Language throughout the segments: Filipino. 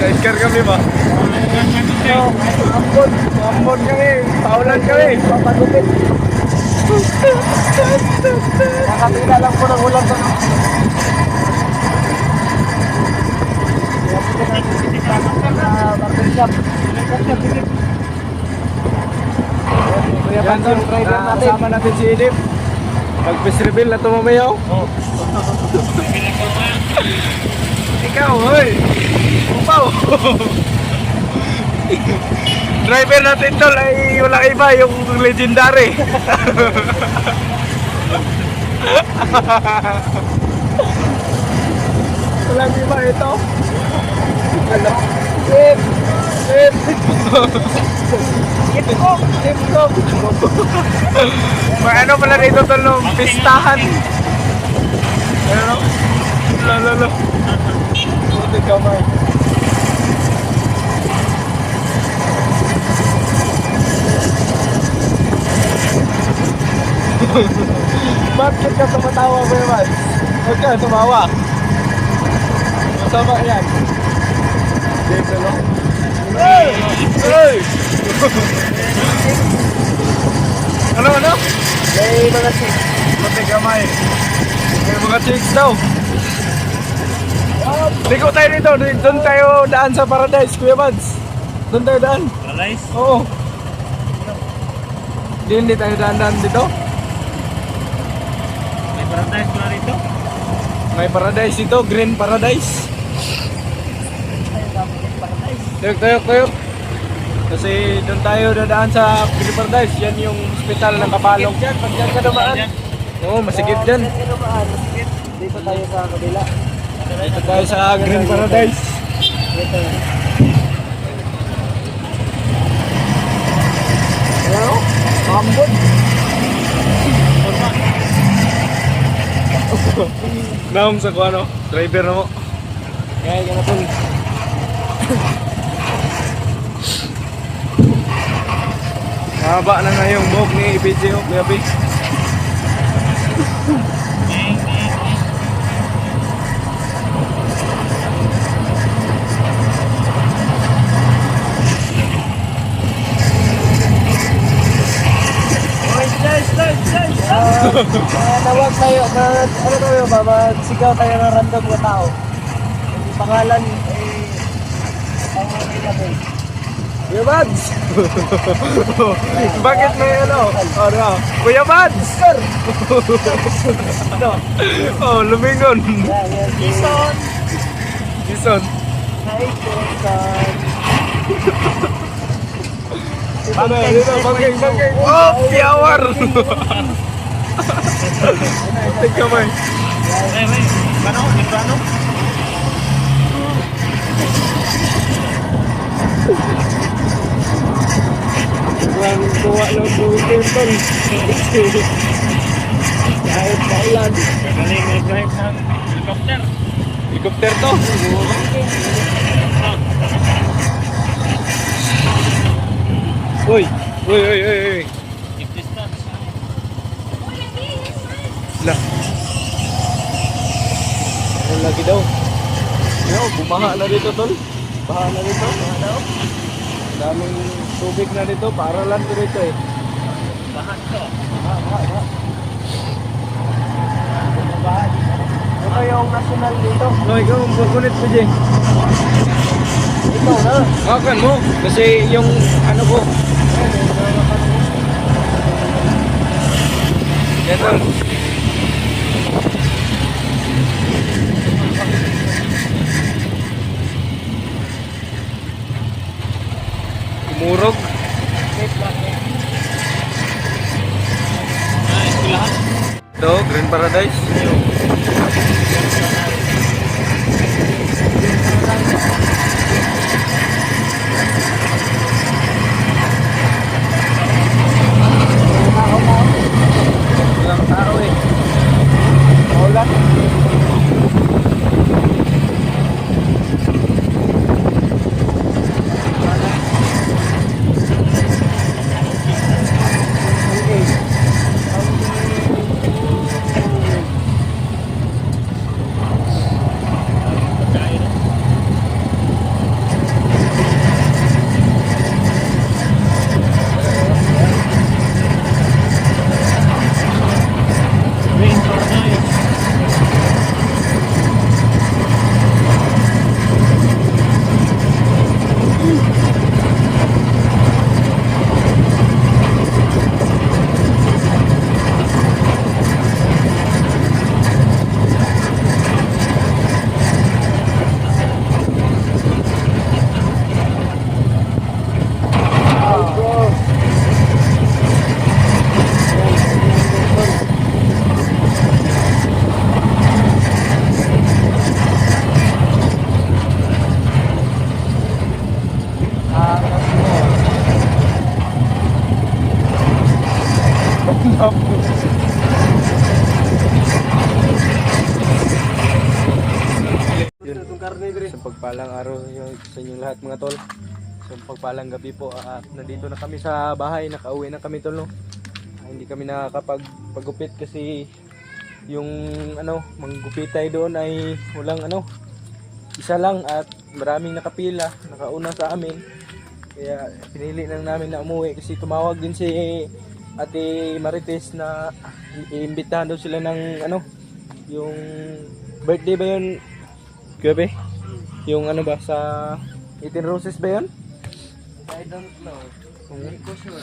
Sidecar kami ba? Ambon kami. Paulan kami. Papagupit. Nakapila lang po ng ulan to. Barbershop. Kuya Yan Banton, driver natin. kasama natin si Edip. Pag-piece reveal na ito mamayaw. Ikaw, hoy! Upaw! Driver natin tol ay walang iba, yung legendary. Walang iba ito. Ano? Sip! Sip! Sip-kok! Sip-kok! May ano pala rito tol no? Pistahan. Ano? Lalo. Buti kamay. Bakit ka tumatawa ba naman? Huwag ka tumawa. Masama yan. Dito no? Hey! Hey! Ano? May mga chicks. Buti kamay. May mga chicks daw. Liko tayo dito. Doon tayo daan sa Paradise, Kuya Mads. Doon tayo daan. Paradise? Oo. Hindi tayo daan dito. May paradise pala rito? May paradise dito, Green Paradise. Tuyok. Kasi doon tayo dadaan sa Green Paradise. Yan yung hospital ng Kapalong. Pag dyan ka dumaan. Oo, masikip dyan. Pag dyan ka dumaan, dito tayo sa kabila. Dito tayo sa Green Paradise. Dito. Ano? Ambon. Naong sa kuano, driver na mo. Kaya ganun. Mahaba na nga yung buhok ni PJ, Kuya B. Tawag tayo, ano tayo ba, magsigaw tayo ng random na tao. Yung pangalan, ang mga natin. Kuya Mads! Bakit may ano? Ano? Kuya Mads! Sir! Ano? Oh, lumingon. Yan. Jason! Jason. Hi, Jason! Dito, bangking. Oh, piyawar! Tingka mo eh. Ray, paano? Maraming tuwa lang sa weekend. Kahit paulan. Galing mag-drive ng helicopter. Helicopter to. Uy. Keep distance. Lah. Ano lagi daw? Yo, bumaha na dito tol. Baha na dito. Daming tubig na dito. Para lang dito eh. Bahan to. Baha. Ito yung national dito. No, ikaw ang kukunit mo, Jay. Ito na. Hakan mo. Kasi yung ano ko. Yan tol. Umurog. Eskwelahan. Ito, Green Paradise. Walang tao eh. Maulan. Pagpalang araw sa inyong lahat mga tol. So pagpalang gabi po at nandito na kami sa bahay, nakauwi na kami tol no. Hindi kami nakakapagpagupit kasi yung manggupitay doon ay walang isa lang at maraming nakapila, nakauna sa amin. Kaya pinili lang namin na umuwi kasi tumawag din si Ate Marites na iimbitahan daw sila ng yung birthday ba yun? Gabi? Yung ba sa 18 Roses ba yun? I don't know. Hindi ko sure.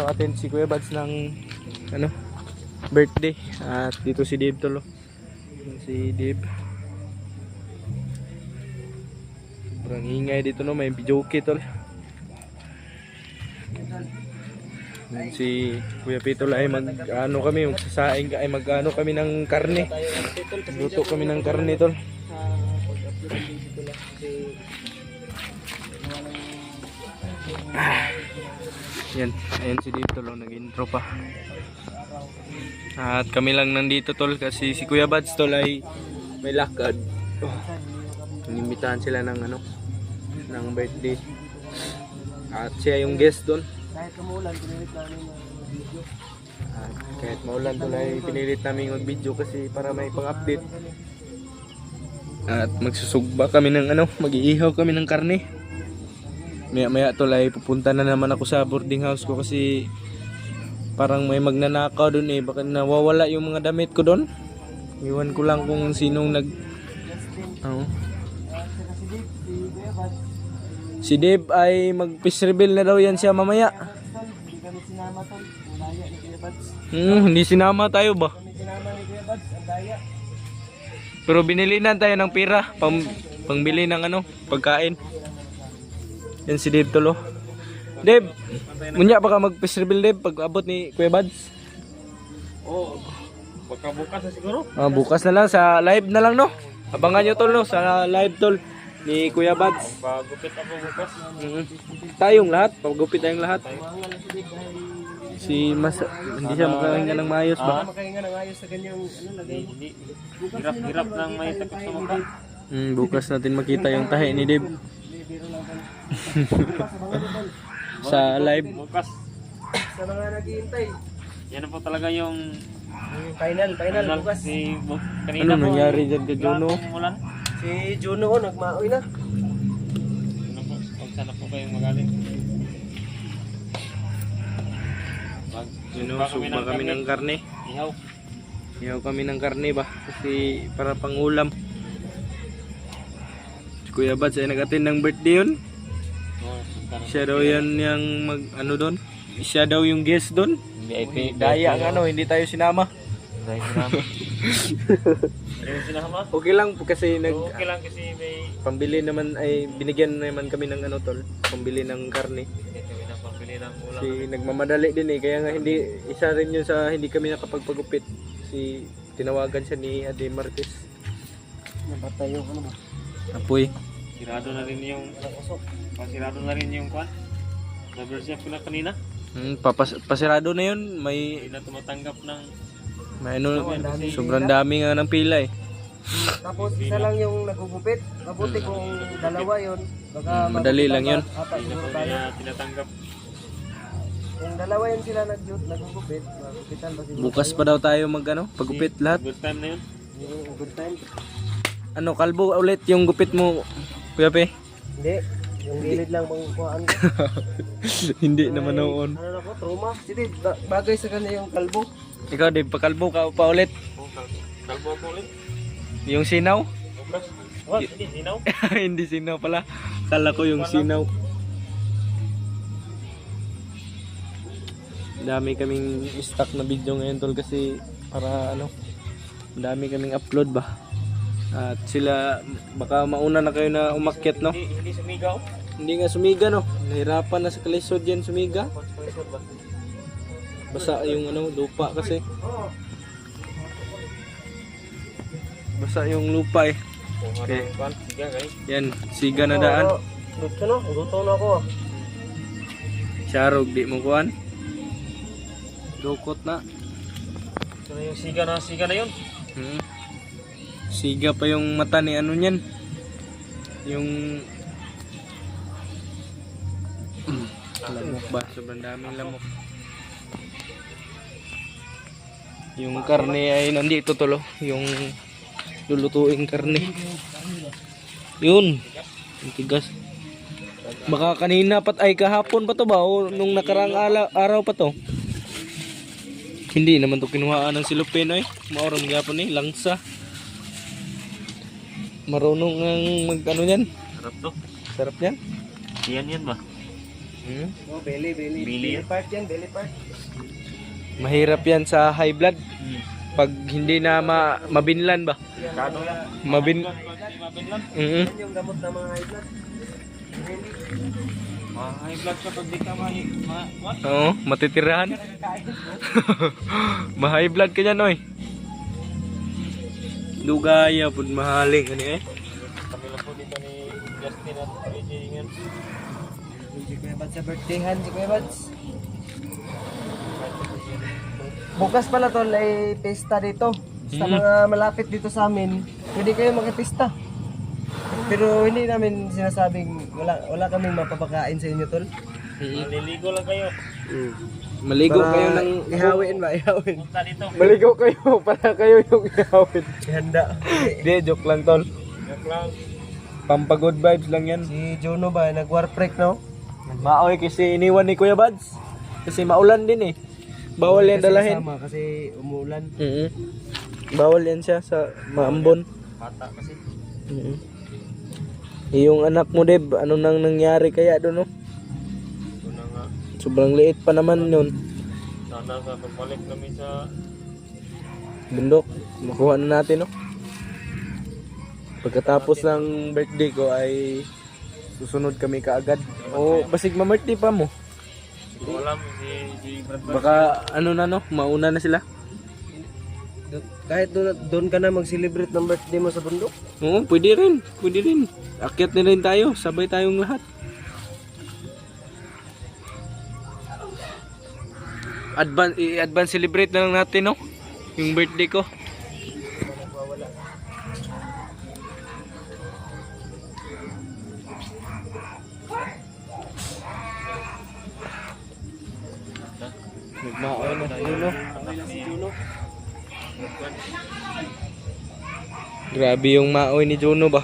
Attend si Kuya Bads ng birthday at dito si Dave tolo. Si Dave. Sobrang ingay dito no, may videoke tol. Si Kuya Pitol ay kami, magsasaing ay kami ng karne. Luto kami ng karne tol. Yan, ayan si Dave tol, nag-intro pa. At kami lang nandito tol kasi si Kuya Bads tol ay may lakad. Inimbitahan sila ng ng birthday. At siya yung guest doon. Kahit umulan, pinilit namin mag-video. At kahit maulan tol ay pinilit namin mag-video kasi para may pang-update. At magsusugba kami ng mag-iihaw kami ng karne. Maya tol ay pupunta na naman ako sa boarding house ko kasi parang may magnanakaw doon baka nawawala yung mga damit ko doon. Iwan ko lang kung sinong Si Dave ay mag-fish reveal na daw yan siya mamaya. Hindi kami sinama tol. Ang daya ni Kuya Bads. Hindi sinama tayo ba? Kami sinama ni Kuya Bads. Ang daya. Pero binilinan tayo ng pira pangbili ng pagkain. Yan si Dave tolo. Dave, munya baka mag-fish reveal Dave pag abot ni Kuya Bads. Baka bukas na siguro. Bukas na lang sa live na lang no. Abangan nyo tol no sa live tol ni Kuya Bads. Pagupit ako bukas. Tayong lahat, pagupit tayong lahat. Mga lang si Dave dahil Si Mas hindi siya makahinga ng maayos ba? makahinga ng ayos sa ganyang lagay. Hindi. Hirap lang may takot sa mukha. Bukas natin makita yung tahi ni Dave Biro lang tol. Bukas, abangan nyo tol. sa live. Bukas. Sa mga naghihintay. Yan na po talaga yung Final bukas. kanina Ano po, nangyari dyan kay bigla Juno? pong umulan. Si Juno nagmaoy na. Ano po, kung saan na po kayong magaling. Sugba kami ng karne. Ihaw. Ihaw kami ng karne ba? Kasi para pang ulam. Si Kuya Bads ay nag-attend ng birthday yun. Siya daw yan yung doon. Siya daw yung guest doon. VIP. Daya ang hindi tayo sinama. Dahil sinama. Dahil sinama? Okay lang kasi Okay lang kasi may pambili naman ay binigyan naman kami ng tol. Pambili ng karne. kami na pambili ng ulam. Si nagmamadali din kaya nga hindi isa rin yun sa hindi kami nakapagpagupit. Si tinawagan siya ni Ate Martes. Napatay yung ba? Apoy. Sirado na rin yung pasirado na rin yung kwan. Rubber chef ko na kanina. Pasirado na yun. May Hindi na tumatanggap ng sobrang dami nga ng pila Tapos isa lang yung nagugupit. Mabuti kung dalawa yun. Baka Madali lang yun. Apat hindi na siguro po tayo. niya tinatanggap. Kung dalawa yun sila nagugupit, magupitan pa siguro. Bukas pa daw tayo pagupit lahat. Good time na yun. Good time. Kalbo ulit yung gupit mo, Kuya Pe? Hindi. Yung gilid lang mangkuhaan ko. Hindi naman noon. Ano na ko? Trauma. Sige, bagay sa kanya yung kalbo. Ikaw din, pakalbo ka pa ulit. Kalbo ko ulit. Yung sinaw? Bukas. What? Hindi, sinaw. Hindi sinaw pala. Kala ko yung sinaw. Dami kaming stock na video ngayon tol kasi para dami kaming upload ba. At sila baka mauna na kayo na umakyat no. Hindi sumigaw. Hindi nga sumiga no. Nahirapan na sa kalisod yan sumiga. Basa yung lupa kasi. Basa yung lupa Okay. Siga guys. Yan, siga na daan. Gusto na. Gusto na ako. Charog di mo kuan. Dukot na. Ito na yung siga na yun. Siga pa yung mata ni niyan. Yung lamok ba? Sobrang daming lamok. Yung karne ay nandito tolo. Yung lulutuing karne. Yun. Ang tigas. Baka kanina pat ay kahapon pa to ba? O nung nakarang araw pa to? Hindi naman to kinuhaan ng silupin ay. Maorang gyapon eh. Langsa. Marunong ang mag ano yan. Sarap to. Sarap yan. Yan ba? Oh, belly. Belly. Part yan, belly part. Mahirap yan sa high blood. Pag hindi na mabinlan ba? Kado yan. Mabinlan. Yan yung gamot ng mga high blood. High blood ka pag di ka what? Oo, matitirahan. Ma-high blood ka dyan, oy. Dugaya pud mahaling ani eh. Kami lang po dito ni Justin at AJ Ingan. Si Kuya Bads sa birthdayhan, si Kuya Bads. Bukas pala tol ay pista dito. Sa mga malapit dito sa amin, pwede kayo makipista. Pero hindi namin sinasabing wala kaming mapapakain sa inyo tol. Maliligo lang kayo. Maligo kayo ng ihawin ba? Ihawin. Punta dito. Maligo kayo para kayo yung ihawin. Ihanda. Hindi, joke lang tol. Joke lang. Pampagod vibes lang yan. Si Juno ba nag-war break no? Maoy kasi iniwan ni Kuya Bads. Kasi maulan din eh. Bawal yan Kasi dalahin. kasama kasi umuulan. Bawal yan siya sa maambon. Bata kasi. Yung anak mo Deb, ano nang nangyari kaya doon no? Ito na nga. Sobrang liit pa naman yun. Sana sa pagbalik kami sa Bundok, makuha na natin no? Pagkatapos ng birthday ko ay susunod kami kaagad. O basig ma-birthday pa mo. Hindi ko alam si Brad. Baka ano na no, mauna na sila. Kahit doon ka na mag-celebrate ng birthday mo sa bundok. Oo, pwede rin. Pwede rin. Akyat na rin tayo. Sabay tayong lahat. I-advance celebrate na lang natin, no? Yung birthday ko. Nagmaon na Juno. Grabe yung maoy ni Juno ba?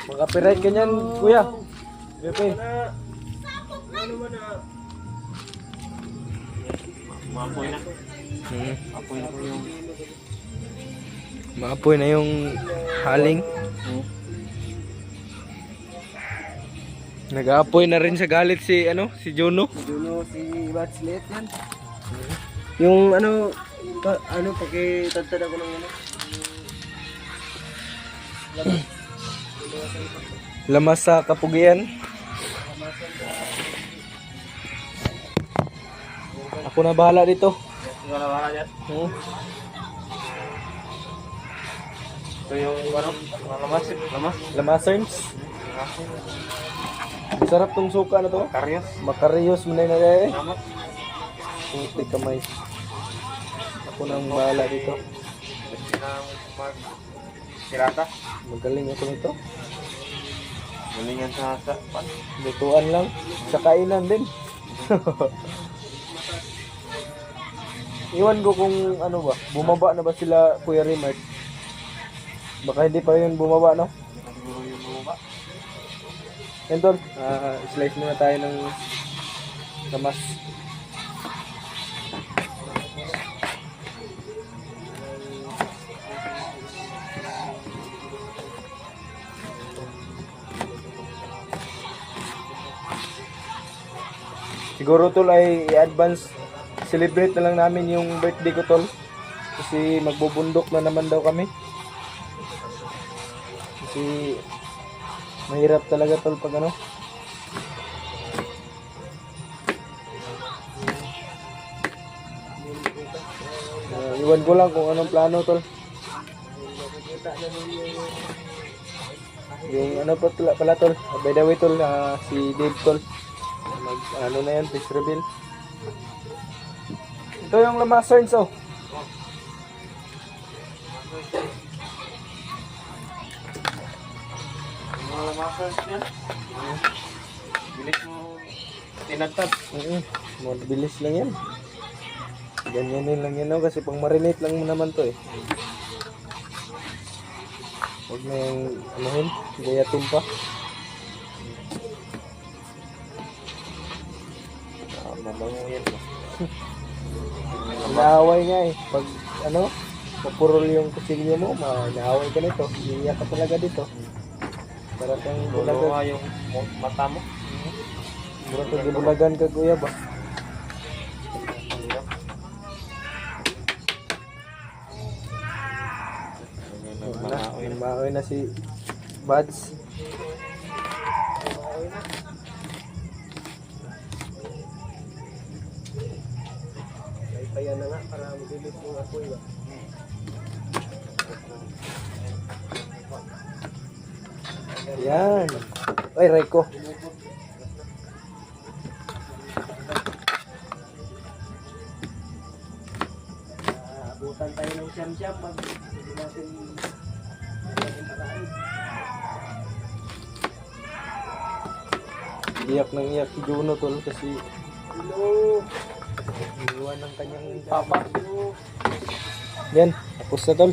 Mag-copyright ka niyan, kuya. Pepe. Maapoy na. Apoy na po yung Maapoy na yung haling. Nag-aapoy na rin sa galit si si Juno. Juno, si Bads Liit yan. Yung pakitagtad ako ng Lamas sa kapugian. Ako na bahala dito. wala dyan. Ito yung lamas. Lamasarns. Sarap tong suka na to. Karyos. Makariyos mo na yun na eh. Salamat. Puti kamay. Ako nang bahala dito. Sirata. Magaling ako nito. Galingan sa pan. Lutuan lang. Sa kainan din. Iwan ko kung ano ba. Bumaba na ba sila Kuya Rimart? Baka hindi pa yun bumaba no? Siguro yung bumaba. Yan tol. Slice muna tayo ng lamas. Siguro tol ay i-advance celebrate na lang namin yung birthday ko tol. Kasi magbubundok na naman daw kami. Kasi mahirap talaga tol pag ano. Iwan ko lang kung anong plano tol. Yung ano pala tol. By the way tol, si Dave tol. Ano na yan, fish reveal. Ito yung lamasarns oh. Mga muscles niya. Bilis mo tinagtag. Mabilis lang yan. Ganyanin lang yan, no? Kasi pang marinate lang naman to eh. Huwag na yung anuhin, gayatin pa. Mabango yan. Naaway nga eh. Pag ano, mapurol yung kutsilyo mo, naaway ka nito. Iiyak ka talaga dito. Para kang Bulaga bulagan. yung mata mo. Para kang bulagan ka, kuya ba? Maaway na si Buds. Kaya na nga, para mabilis yung apoy ba? Yan. Ay, Reiko. Abutan tayo ng siyam-siyam pag hindi natin pakain. Iyak ng iyak si Juno tol kasi Hello! iniwan ng kanyang papa. Yan, tapos na tol.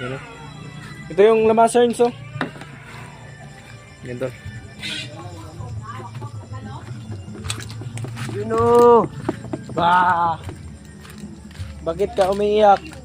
Yan. Ito yung lamasarns oh. Yan tol. Juno! Bah! Bakit ka umiiyak?